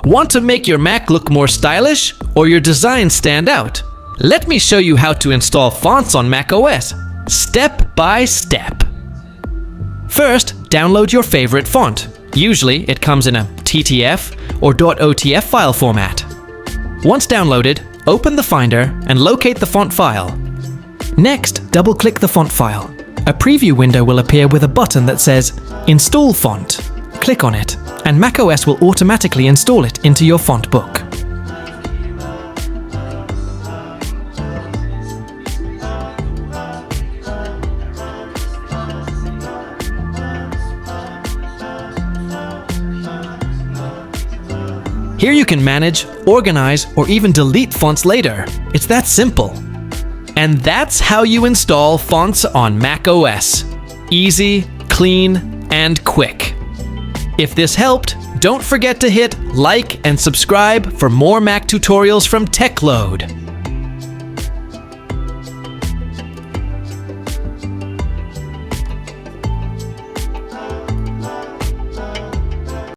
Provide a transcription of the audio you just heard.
Want to make your Mac look more stylish or your design stand out? Let me show you how to install fonts on macOS, step by step. First, download your favorite font. Usually, it comes in a TTF or .otf file format. Once downloaded, open the Finder and locate the font file. Next, double-click the font file. A preview window will appear with a button that says Install Font. Click on it, and macOS will automatically install it into your font book. Here you can manage, organize, or even delete fonts later. It's that simple. And that's how you install fonts on macOS. Easy, clean, and quick. If this helped, don't forget to hit like and subscribe for more Mac tutorials from TECHLOAD.